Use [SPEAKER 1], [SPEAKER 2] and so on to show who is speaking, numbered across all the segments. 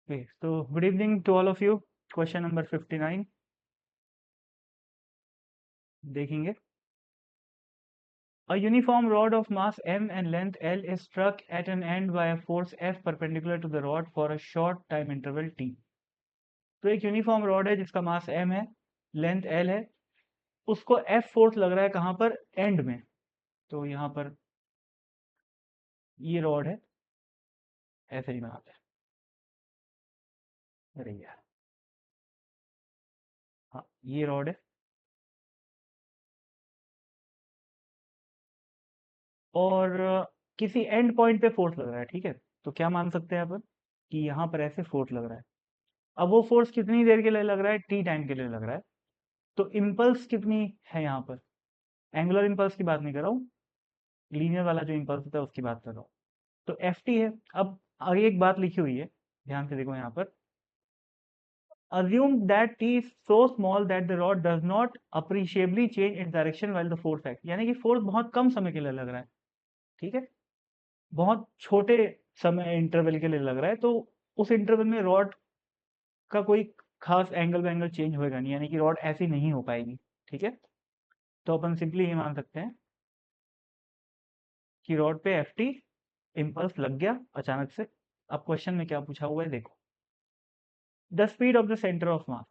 [SPEAKER 1] Okay, so good evening to all of you. Question number 59 देखेंगे. A uniform rod of mass m and length L is struck at an end by a force F perpendicular to the rod for a short time interval t. तो एक uniform rod है जिसका मास m है, length L है, उसको F force लग रहा है कहाँ पर? एंड में. तो यहाँ पर ये रॉड है, ऐसे ही बनाते हैं. अरे यार, हाँ ये रॉड है और किसी एंड पॉइंट पे फोर्स लग रहा है. ठीक है, तो क्या मान सकते हैं अपन कि यहाँ पर ऐसे फोर्स लग रहा है. अब वो फोर्स कितनी देर के लिए लग रहा है? टी टाइम के लिए लग रहा है. तो इम्पल्स कितनी है यहाँ पर? एंगुलर इम्पल्स की बात नहीं कर रहा हूँ, लीनियर वाला जो इम्पल्स होता है उसकी बात कर रहा हूँ. तो एफ टी है. अब आगे एक बात लिखी हुई है, ध्यान से देखो यहाँ पर. assume that t is so small that the rod does not appreciably change its direction while the force acts. यानी कि फोर्स बहुत कम समय के लिए लग रहा है. ठीक है, बहुत छोटे समय इंटरवल के लिए लग रहा है, तो उस इंटरवल में रॉड का कोई खास एंगल चेंज होएगा नहीं, यानी कि रॉड ऐसी नहीं हो पाएगी. ठीक है, तो अपन सिंपली ये मान सकते हैं कि रॉड पे एफ टी इम्पल्स लग गया अचानक से. अब क्वेश्चन में क्या पूछा हुआ है देखो. The speed of the centre of mass.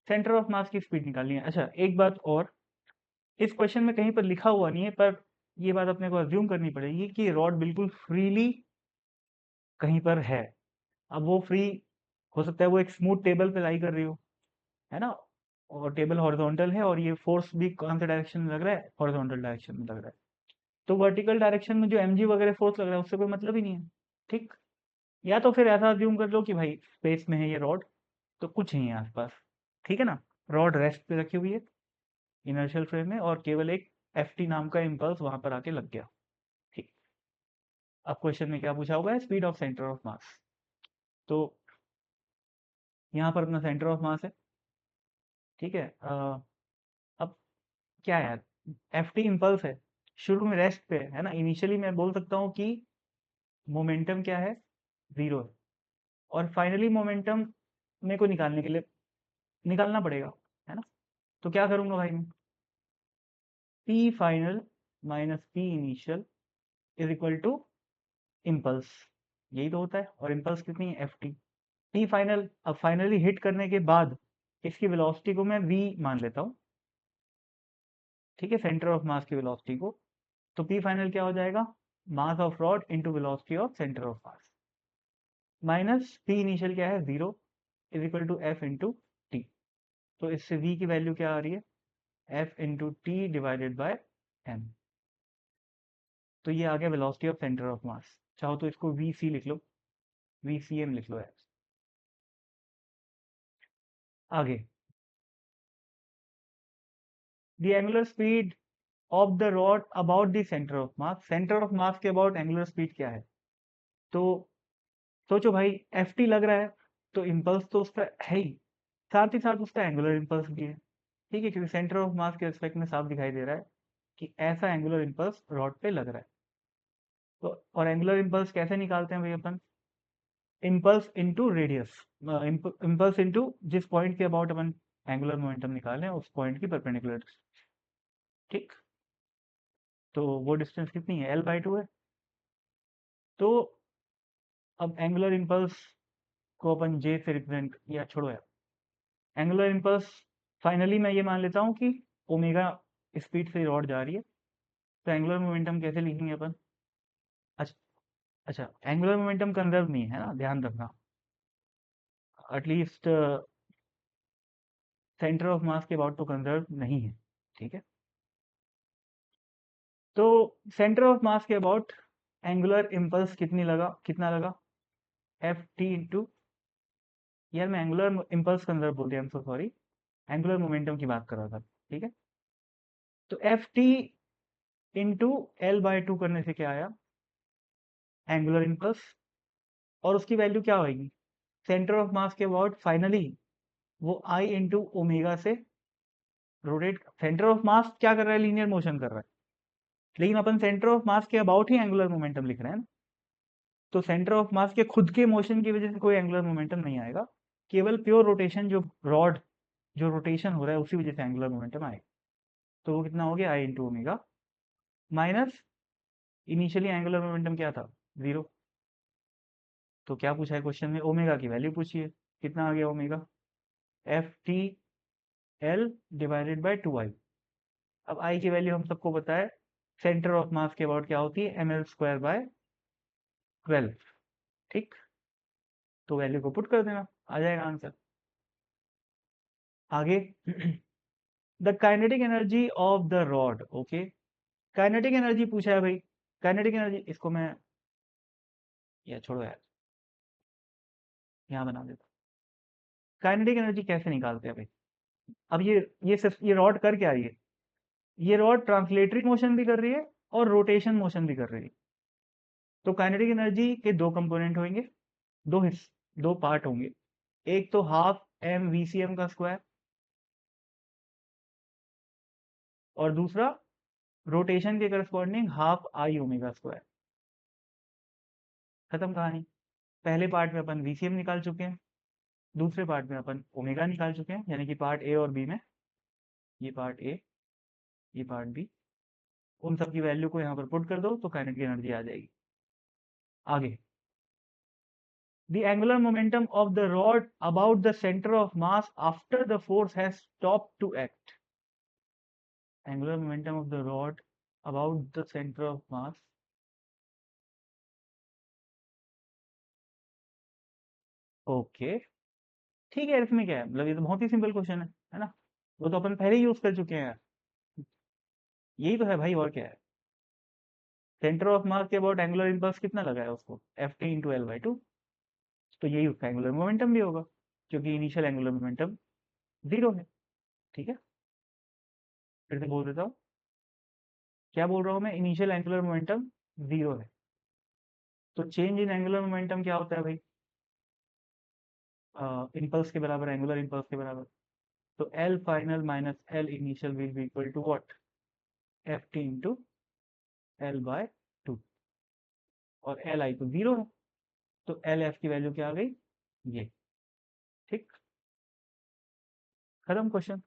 [SPEAKER 1] Centre of मास की स्पीड निकालनी है. अच्छा एक बात और, इस क्वेश्चन में कहीं पर लिखा हुआ नहीं है, पर ये बात अपने को अज्यूम करनी पड़ेगी कि रॉड बिल्कुल फ्रीली कहीं पर है. अब वो फ्री हो सकता है वो एक स्मूथ टेबल पे लाई कर रही हो, है ना, और टेबल हॉरिजॉन्टल है और ये फोर्स भी कौन से डायरेक्शन में लग रहा है? हॉरिजॉन्टल डायरेक्शन में लग रहा है. तो वर्टिकल डायरेक्शन में जो mg वगैरह फोर्स लग रहा है उससे कोई मतलब ही नहीं है. ठीक, या तो फिर ऐसा अज्यूम कर लो कि भाई स्पेस में है ये रॉड, तो कुछ नहीं है आसपास. ठीक है ना, रॉड रेस्ट पे रखी हुई है इनर्शियल फ्रेम में और केवल एक एफ टी नाम का इम्पल्स वहां पर आके लग गया. ठीक, अब क्वेश्चन में क्या पूछा हुआ है? स्पीड ऑफ सेंटर ऑफ मास. तो यहाँ पर अपना सेंटर ऑफ मास है. ठीक है, अब क्या है? एफ टी इम्पल्स है, शुरू में रेस्ट पे है ना. इनिशियली मैं बोल सकता हूँ कि मोमेंटम क्या है? जीरो है. और फाइनली मोमेंटम मेरे को निकालने के लिए निकालना पड़ेगा, है ना. तो क्या करूंगा भाई मैं? P final minus P initial is equal to impulse. यही तो होता है. और इम्पल्स कितनी है? F T. पी फाइनल, अब फाइनली हिट करने के बाद इसकी वेलोसिटी को मैं वी मान लेता हूँ. ठीक है, सेंटर ऑफ मास की वेलोसिटी को. तो पी फाइनल क्या हो जाएगा? Mass of rod into velocity of centre of mass minus P initial क्या है? Zero is equal to F into T. तो इससे v की वैल्यू क्या आ रही है? F into T divided by M. तो ये आ गया velocity of centre of mass. चाहो तो इसको वी सी लिख लो, वी सी एम लिख लो है. आगे, the angular speed of the rod about the centre of mass. Centre of मास के अबाउट एंगुलर स्पीड क्या है? तो सोचो भाई, एफ टी लग रहा है तो इम्पल्स तो उसका है ही, साथ ही साथ उसका एंगुलर इम्पल्स भी है. ठीक है, क्योंकि सेंटर ऑफ मास के रिस्पेक्ट में साफ दिखाई दे रहा है कि ऐसा एंगुलर इम्पल्स रॉड पे लग रहा है. तो और एंगुलर इम्पल्स कैसे निकालते हैं भाई अपन? Impulse into radius, impulse into जिस पॉइंट के अबाउट अपन एंगुलर मोमेंटम निकालें उस पॉइंट की परपेंडिकुलर. ठीक, तो वो डिस्टेंस कितनी है? एल बाई टू है. तो अब एंगुलर इम्पल्स को अपन जे से रिप्रेजेंट, या छोड़ो यार, एंगुलर इम्पल्स फाइनली मैं ये मान लेता हूँ कि ओमेगा स्पीड से रॉड जा रही है. तो एंगुलर मोमेंटम कैसे लिखेंगे अपन? अच्छा, अच्छा एंगुलर मोमेंटम कंजर्व नहीं है ना, ध्यान रखना. एटलीस्ट सेंटर ऑफ मास के अबाउट तो कंजर्व नहीं है. ठीक है, तो सेंटर ऑफ मास के अबाउट एंगुलर इम्पल्स कितना लगा? एफ टी इंटू, यार मैं एंगुलर इम्पल्स कंजर्व बोल दिया, I am so sorry, angular momentum की बात कर रहा था. ठीक है, तो F T into L by two करने से क्या आया? Angular impulse. और उसकी वैल्यू क्या होगी? सेंटर ऑफ मास के अबाउट फाइनली वो आई इंटू ओमेगा से रोटेट. सेंटर ऑफ मास क्या कर रहा है? लीनियर मोशन कर रहा है, लेकिन अपन सेंटर ऑफ मास के अबाउट ही एंगुलर मोमेंटम लिख रहे हैं ना. तो सेंटर ऑफ मास के खुद के मोशन की वजह से कोई एंगुलर मोमेंटम नहीं आएगा, केवल प्योर रोटेशन, जो रॉड जो रोटेशन हो रहा है उसी वजह से एंगुलर मोमेंटम आएगा। तो वो कितना हो गया, I into omega minus initially angular momentum क्या था, 0। तो क्या पूछा है क्वेश्चन में, ओमेगा की वैल्यू पूछी है, कितना आ गया omega, F T L divided by 2 आई। अब आई की वैल्यू हम सबको पता है, सेंटर ऑफ मास के अबाउट क्या होती है, एम एल स्क्वायर बाय 12। ठीक, तो वैल्यू को पुट कर देना, आ जाएगा आंसर। आगे the kinetic energy of the rod, okay, kinetic energy पूछा है भाई। काइनेटिक एनर्जी, इसको मैं, या छोड़ो यार, यहाँ बना देता। काइनेटिक एनर्जी कैसे निकालते हैं भाई, अब ये सिर्फ ये रॉड कर क्या रही है, ये रॉड ट्रांसलेटरी मोशन भी कर रही है और रोटेशन मोशन भी कर रही है। तो काइनेटिक एनर्जी के दो कंपोनेंट होंगे, दो पार्ट होंगे। एक तो half M V C M का स्क्वायर, और दूसरा रोटेशन के corresponding half I omega square. खत्म कहानी। पहले पार्ट में अपन वीसीएम निकाल चुके हैं, दूसरे पार्ट में अपन ओमेगा निकाल चुके हैं, यानी कि पार्ट ए और बी में, ये पार्ट ए, ये पार्ट बी, उन सब की वैल्यू को यहाँ पर पुट कर दो तो काइनेटिक एनर्जी आ जाएगी। आगे, the angular momentum of the rod about the center of mass after the force has stopped to act. Angular momentum of the rod about the center of mass, okay, ठीक है, इसमें क्या है, मतलब ये तो बहुत ही सिंपल क्वेश्चन है ना, वो तो अपन पहले यूज कर चुके हैं यार, यही तो है भाई, और क्या है। सेंटर ऑफ मास के अबाउट एंगुलर इम्पल्स कितना लगा है उसको, F T into L by two, तो यही उसका एंगुलर मोमेंटम भी होगा, क्योंकि इनिशियल एंगुलर मोमेंटम 0 है। ठीक है, फिर से बोल देता हूँ, क्या बोल रहा हूँ मैं, इनिशियल एंगुलर मोमेंटम 0 है। तो चेंज इन एंगुलर मोमेंटम क्या होता है भाई, इम्पल्स के बराबर, एंगुलर इम्पल्स के बराबर। तो L final minus L initial will be equal to what, F T into L by 2, और एल आई तो 0 है, तो एल एफ की वैल्यू क्या आ गई, ये। ठीक, खत्म क्वेश्चन।